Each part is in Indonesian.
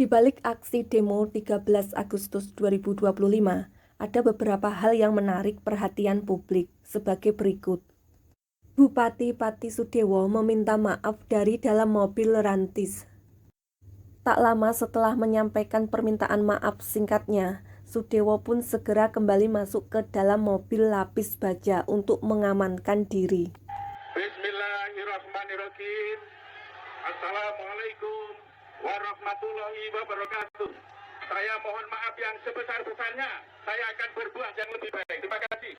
Di balik aksi demo 13 Agustus 2025, ada beberapa hal yang menarik perhatian publik sebagai berikut. Bupati Pati Sudewo meminta maaf dari dalam mobil rantis. Tak lama setelah menyampaikan permintaan maaf singkatnya, Sudewo pun segera kembali masuk ke dalam mobil lapis baja untuk mengamankan diri. Bismillahirrahmanirrahim. Assalamualaikum warahmatullahi wabarakatuh. Saya mohon maaf yang sebesar-besarnya. Saya akan berbuat yang lebih baik. Terima kasih.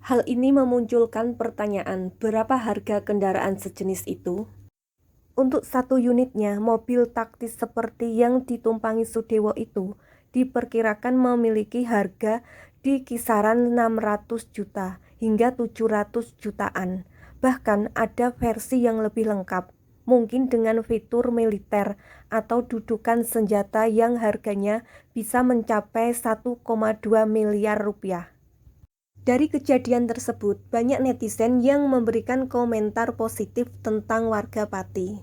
Hal ini memunculkan pertanyaan, berapa harga kendaraan sejenis itu? Untuk satu unitnya, mobil taktis seperti yang ditumpangi Sudewo itu diperkirakan memiliki harga di kisaran 600 juta hingga 700 jutaan. Bahkan ada versi yang lebih lengkap, mungkin dengan fitur militer atau dudukan senjata yang harganya bisa mencapai 1,2 miliar rupiah. Dari kejadian tersebut, banyak netizen yang memberikan komentar positif tentang warga Pati.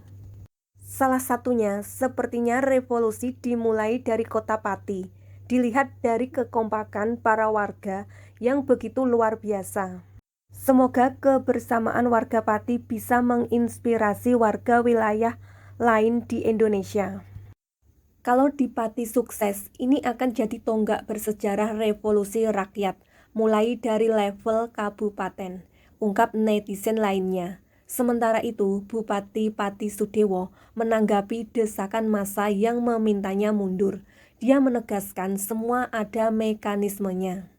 Salah satunya, sepertinya revolusi dimulai dari kota Pati. Dilihat dari kekompakan para warga yang begitu luar biasa. Semoga kebersamaan warga Pati bisa menginspirasi warga wilayah lain di Indonesia. Kalau di Pati sukses, ini akan jadi tonggak bersejarah revolusi rakyat, mulai dari level kabupaten, ungkap netizen lainnya. Sementara itu, Bupati Pati Sudewo menanggapi desakan massa yang memintanya mundur. Dia menegaskan semua ada mekanismenya.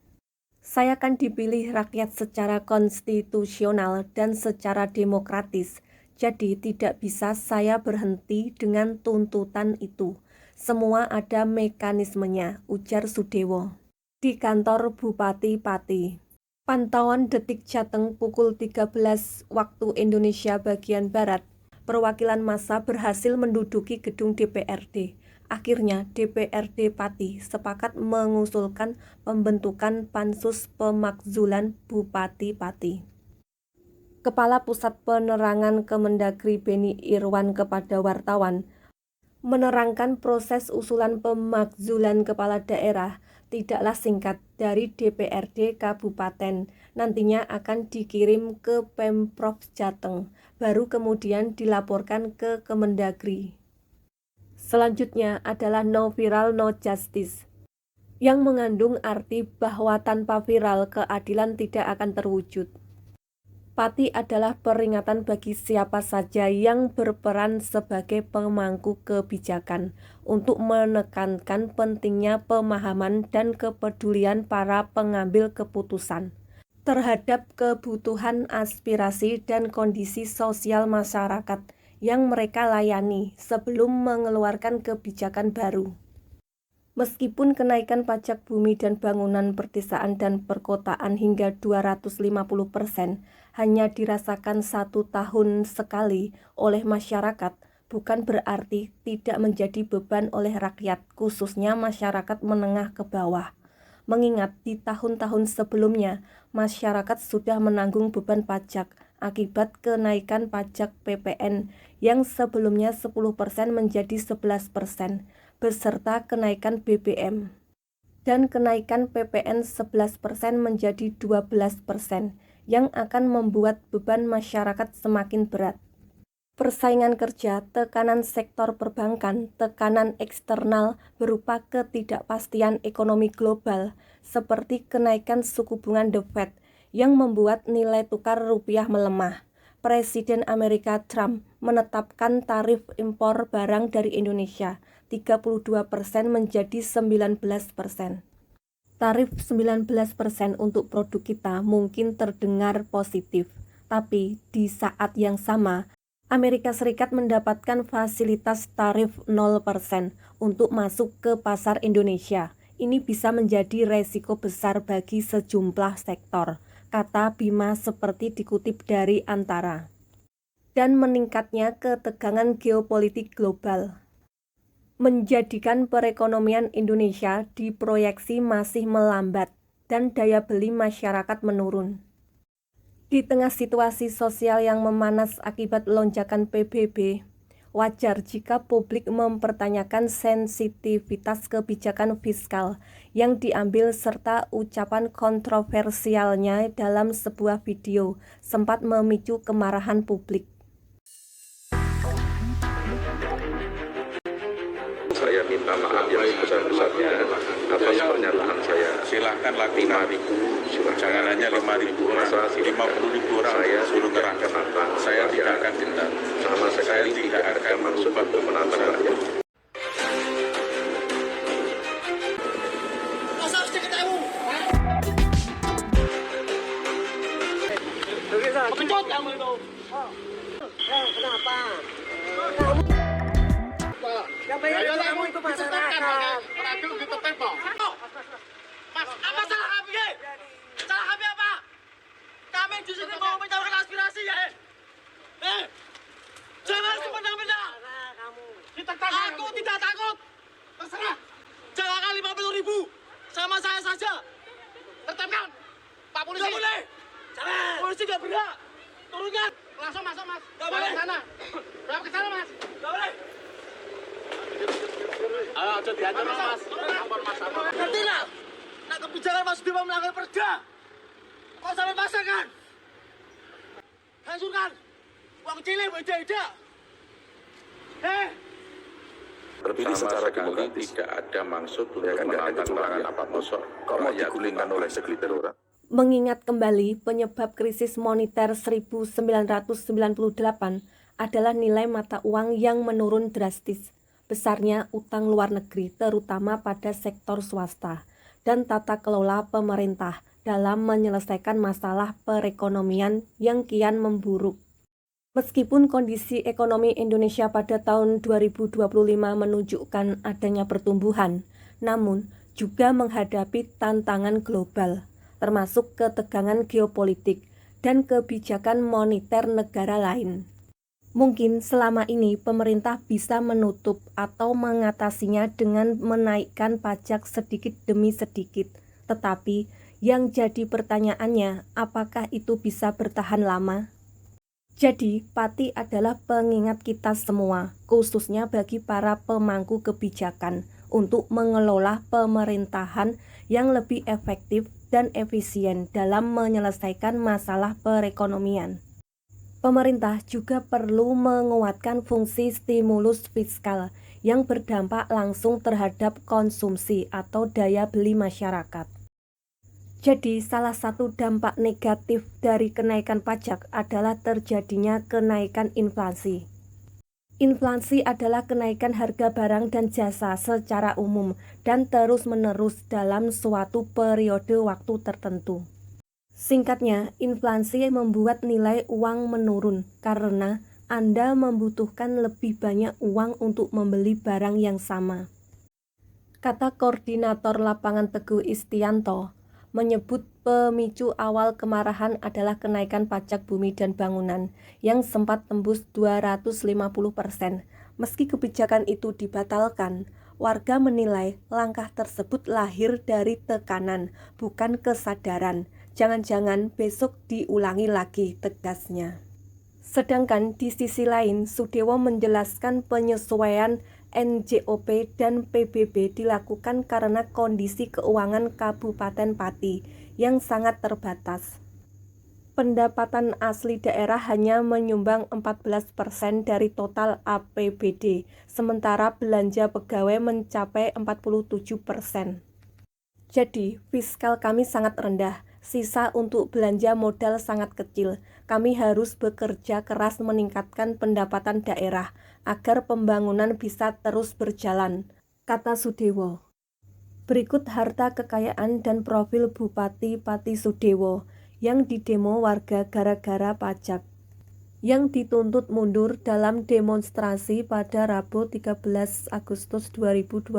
Saya akan dipilih rakyat secara konstitusional dan secara demokratis, jadi tidak bisa saya berhenti dengan tuntutan itu. Semua ada mekanismenya, ujar Sudewo. Di kantor Bupati Pati. Pantauan detik Jateng pukul 13 waktu Indonesia bagian Barat, perwakilan massa berhasil menduduki gedung DPRD. Akhirnya DPRD Pati sepakat mengusulkan pembentukan Pansus Pemakzulan Bupati Pati. Kepala Pusat Penerangan Kemendagri Beni Irwan kepada wartawan menerangkan proses usulan pemakzulan kepala daerah tidaklah singkat dari DPRD Kabupaten, nantinya akan dikirim ke Pemprov Jateng, baru kemudian dilaporkan ke Kemendagri. Selanjutnya adalah no viral no justice, yang mengandung arti bahwa tanpa viral keadilan tidak akan terwujud. Pati adalah peringatan bagi siapa saja yang berperan sebagai pemangku kebijakan untuk menekankan pentingnya pemahaman dan kepedulian para pengambil keputusan terhadap kebutuhan, aspirasi, dan kondisi sosial masyarakat yang mereka layani sebelum mengeluarkan kebijakan baru. Meskipun kenaikan pajak bumi dan bangunan perdesaan dan perkotaan hingga 250% hanya dirasakan 1 tahun sekali oleh masyarakat, bukan berarti tidak menjadi beban oleh rakyat, khususnya masyarakat menengah ke bawah. Mengingat di tahun-tahun sebelumnya, masyarakat sudah menanggung beban pajak akibat kenaikan pajak PPN yang sebelumnya 10% menjadi 11%. Beserta kenaikan BBM dan kenaikan PPN 11% menjadi 12% yang akan membuat beban masyarakat semakin berat. Persaingan kerja, tekanan sektor perbankan, tekanan eksternal berupa ketidakpastian ekonomi global seperti kenaikan suku bunga The Fed yang membuat nilai tukar rupiah melemah. Presiden Amerika Trump menetapkan tarif impor barang dari Indonesia 32% menjadi 19%. Tarif 19% untuk produk kita mungkin terdengar positif, tapi di saat yang sama, Amerika Serikat mendapatkan fasilitas tarif 0% untuk masuk ke pasar Indonesia. Ini bisa menjadi resiko besar bagi sejumlah sektor, kata Bima seperti dikutip dari Antara. Dan meningkatnya ketegangan geopolitik global menjadikan perekonomian Indonesia diproyeksi masih melambat dan daya beli masyarakat menurun. Di tengah situasi sosial yang memanas akibat lonjakan PBB, wajar jika publik mempertanyakan sensitivitas kebijakan fiskal yang diambil serta ucapan kontroversialnya dalam sebuah video sempat memicu kemarahan publik. Saya minta maaf yang sebesar-besarnya atas pernyataan saya. Silahkan lakukan. 5.000, silahkan. Jangan hanya 5.000 orang, Masa silahkan. 50.000 orang Saya suruh tidak gerak. akan nantang Saya tidak rakyat. akan gentar. Sama sekali tidak ada maksud untuk menantang rakyat. Pengecut kamu itu. Kenapa? Yang bayar kamu itu masyarakat. Radio ditutup kok. Mas, apa salah kami? Salah kami apa? Kami di sini mau menyalurkan aspirasi ya. Jangan semena-mena. Aku tidak takut. Terserah. Jangan 50.000. Sama saya saja. Tetapkan. Pak polisi. Tidak boleh. Jangan. Polisi nggak berhak. Turunkan. Langsung masuk mas. Nggak boleh. Ke sana. Berapa ke sana mas? Nggak boleh. Ayo, coba diatur mas. Ampun mas, ampun. Ngerti nggak? Nah kebijakan Mas Dewa melanggar perda. Kok sampai pasangkan? Hancurkan. Uang cilik beda-beda. Terpilih secara demokratis. Tidak ada maksud untuk Ya kan, nggak ada menantang kecurangan rakyat. apapun. Kok mau digulingkan oleh segelintir orang? Mengingat kembali penyebab krisis moneter 1998 adalah nilai mata uang yang menurun drastis, besarnya utang luar negeri terutama pada sektor swasta, dan tata kelola pemerintah dalam menyelesaikan masalah perekonomian yang kian memburuk. Meskipun kondisi ekonomi Indonesia pada tahun 2025 menunjukkan adanya pertumbuhan, namun juga menghadapi tantangan global, termasuk ketegangan geopolitik dan kebijakan moneter negara lain. Mungkin selama ini pemerintah bisa menutup atau mengatasinya dengan menaikkan pajak sedikit demi sedikit. Tetapi yang jadi pertanyaannya, apakah itu bisa bertahan lama? Jadi, Pati adalah pengingat kita semua, khususnya bagi para pemangku kebijakan, untuk mengelola pemerintahan yang lebih efektif dan efisien dalam menyelesaikan masalah perekonomian. Pemerintah juga perlu menguatkan fungsi stimulus fiskal yang berdampak langsung terhadap konsumsi atau daya beli masyarakat. Jadi, salah satu dampak negatif dari kenaikan pajak adalah terjadinya kenaikan inflasi. Inflasi adalah kenaikan harga barang dan jasa secara umum dan terus-menerus dalam suatu periode waktu tertentu. Singkatnya, inflasi membuat nilai uang menurun karena Anda membutuhkan lebih banyak uang untuk membeli barang yang sama. Kata Koordinator Lapangan Teguh Istianto, menyebut pemicu awal kemarahan adalah kenaikan pajak bumi dan bangunan yang sempat tembus 250%. Meski kebijakan itu dibatalkan, warga menilai langkah tersebut lahir dari tekanan, bukan kesadaran. Jangan-jangan besok diulangi lagi, tegasnya. Sedangkan di sisi lain, Sudewo menjelaskan penyesuaian NJOP dan PBB dilakukan karena kondisi keuangan Kabupaten Pati yang sangat terbatas. Pendapatan asli daerah hanya menyumbang 14% dari total APBD, sementara belanja pegawai mencapai 47%. Jadi, fiskal kami sangat rendah, sisa untuk belanja modal sangat kecil. Kami harus bekerja keras meningkatkan pendapatan daerah agar pembangunan bisa terus berjalan, kata Sudewo. Berikut harta kekayaan dan profil Bupati Pati Sudewo yang didemo warga gara-gara pajak, yang dituntut mundur dalam demonstrasi pada Rabu 13 Agustus 2025.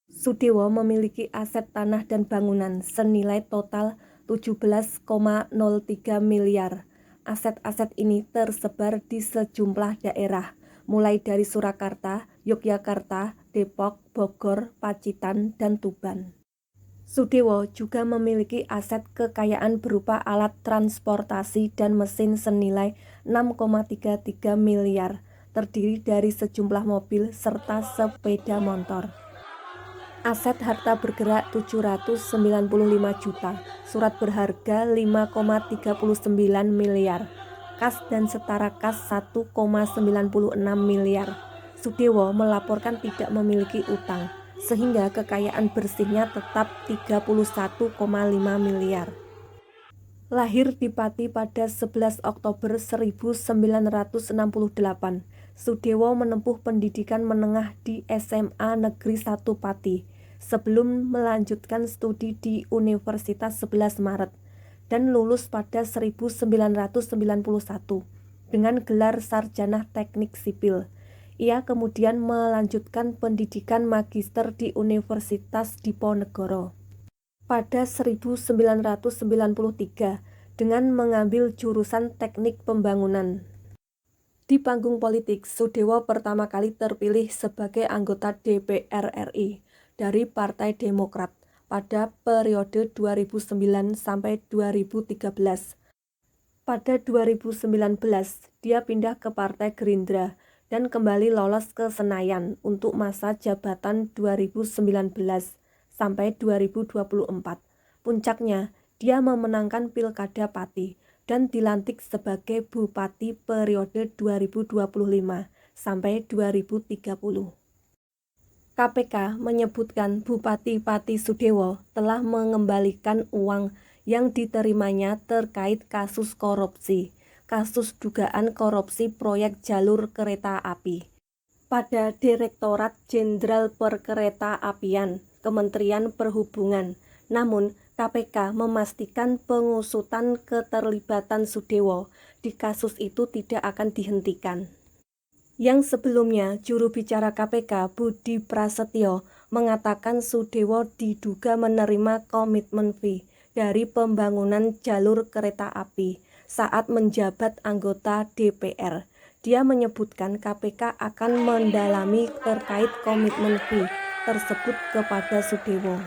Sudewo memiliki aset tanah dan bangunan senilai total 17,03 miliar. Aset-aset ini tersebar di sejumlah daerah, mulai dari Surakarta, Yogyakarta, Depok, Bogor, Pacitan, dan Tuban. Sudewo juga memiliki aset kekayaan berupa alat transportasi dan mesin senilai 6,33 miliar, terdiri dari sejumlah mobil serta sepeda motor. Aset harta bergerak 795 juta, surat berharga 5,39 miliar, kas dan setara kas 1,96 miliar. Sudewo melaporkan tidak memiliki utang, sehingga kekayaan bersihnya tetap 31,5 miliar. Lahir di Pati pada 11 Oktober 1968, Sudewo menempuh pendidikan menengah di SMA Negeri 1 Pati, sebelum melanjutkan studi di Universitas 11 Maret, dan lulus pada 1991 dengan gelar Sarjana Teknik Sipil. Ia kemudian melanjutkan pendidikan magister di Universitas Diponegoro pada 1993 dengan mengambil jurusan Teknik Pembangunan. Di panggung politik, Sudewo pertama kali terpilih sebagai anggota DPR RI dari Partai Demokrat pada periode 2009 sampai 2013. Pada 2019, dia pindah ke Partai Gerindra dan kembali lolos ke Senayan untuk masa jabatan 2019 sampai 2024. Puncaknya, dia memenangkan Pilkada Pati dan dilantik sebagai Bupati periode 2025 sampai 2030. KPK menyebutkan Bupati Pati Sudewo telah mengembalikan uang yang diterimanya terkait kasus korupsi, kasus dugaan korupsi proyek jalur kereta api pada Direktorat Jenderal Perkeretaapian, Kementerian Perhubungan. Namun, KPK memastikan pengusutan keterlibatan Sudewo di kasus itu tidak akan dihentikan. Yang sebelumnya, juru bicara KPK Budi Prasetyo mengatakan Sudewo diduga menerima komitmen fee dari pembangunan jalur kereta api saat menjabat anggota DPR. Dia menyebutkan KPK akan mendalami terkait komitmen fee tersebut kepada Sudewo.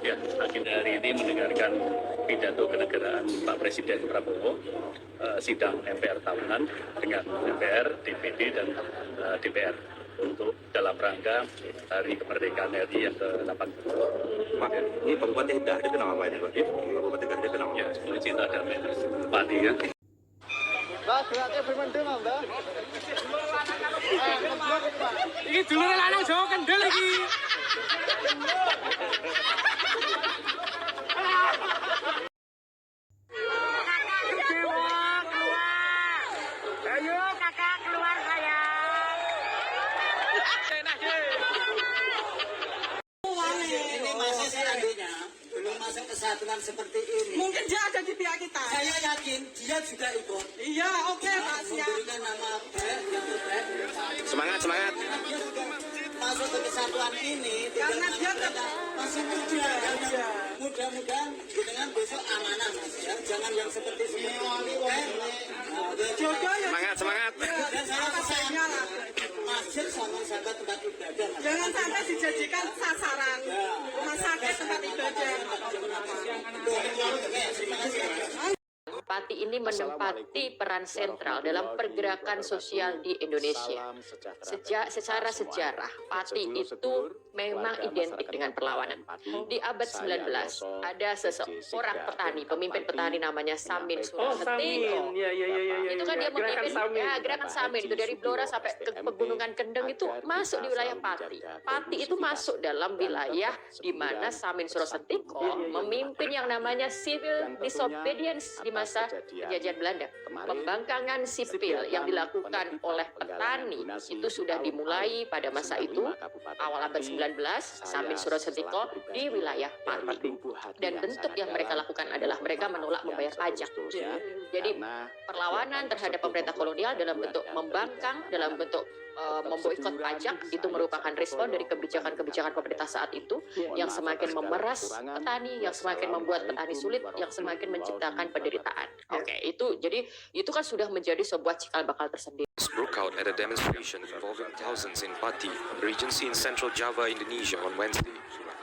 Ya, agenda hari ini mendengarkan pidato kenegaraan Pak Presiden Prabowo, sidang MPR tahunan dengan DPR, DPD, dan DPR untuk dalam rangka Hari Kemerdekaan RI yang ke-80. Pak, ini Bupati Garuda kenapa Pak ini Pak? Bupati Garuda kenapa? Ya, sebenarnya cinta damai Pati ya. Ini dulure lanang Jawa kendel iki. Ayo kakak keluar sayang. Ini masih seandainya belum masuk kesatuan seperti ini. Mungkin dia ada di pihak kita. Saya yakin dia juga ikut. Iya, oke Pak, siap. Memberikan nama baik yang terbaik. Semangat, semangat. Dia juga masuk ke kesatuan ini. Karena dia masih muda. Mudah-mudahan dengan besok amanah Mas ya. Jangan yang seperti seperti jodoh ya. Semangat, semangat. Dan saya pesan masjid sama sahabat tempat ibadah. Mas. Jangan sampai dijadikan sasaran rumah sakit tempat ibadah. Pati ini menempati peran sentral dalam pergerakan sosial di Indonesia. Secara sejarah, Pati itu memang identik dengan perlawanan. Di abad 19, ada seseorang petani, pemimpin petani namanya Samin Surasetiko. Itu kan dia memimpin gerakan Samin itu dari Blora sampai ke Pegunungan Kendeng itu masuk di wilayah Pati. Pati itu masuk dalam wilayah di mana Samin Surasetiko memimpin yang namanya civil disobedience di masa penjajahan Belanda. Pembangkangan sipil yang dilakukan oleh petani itu sudah dimulai pada masa itu, awal abad 19, sampai Surat Sentiko di wilayah Pati. Dan bentuk yang mereka lakukan adalah mereka menolak membayar pajak. Jadi perlawanan terhadap pemerintah kolonial dalam bentuk membangkang, dalam bentuk memboikot pajak itu merupakan respon dari kebijakan-kebijakan pemerintah saat itu yang semakin memeras petani, yang semakin membuat petani sulit, yang semakin menciptakan penderitaan. Oke, itu kan sudah menjadi sebuah cikal bakal tersendiri. Broke out at a demonstration involving thousands in Pati, Regency in Central Java, Indonesia on Wednesday.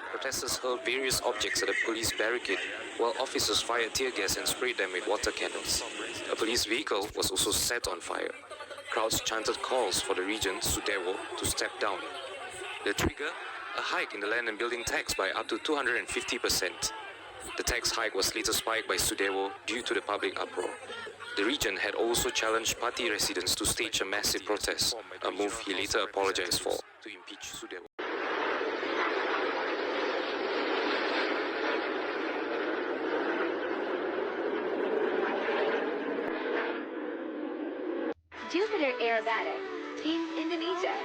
Protesters hurled various objects at a police barricade, while officers fired tear gas and sprayed them with water cannons. A police vehicle was also set on fire. Crowds chanted calls for the regent, Sudewo, to step down. The trigger? A hike in the land and building tax by up to 250%. The tax hike was later spiked by Sudewo due to the public uproar. The regent had also challenged Pati residents to stage a massive protest, a move he later apologized for, to impeach Sudewo. Jupiter Aerobatic, Team Indonesia.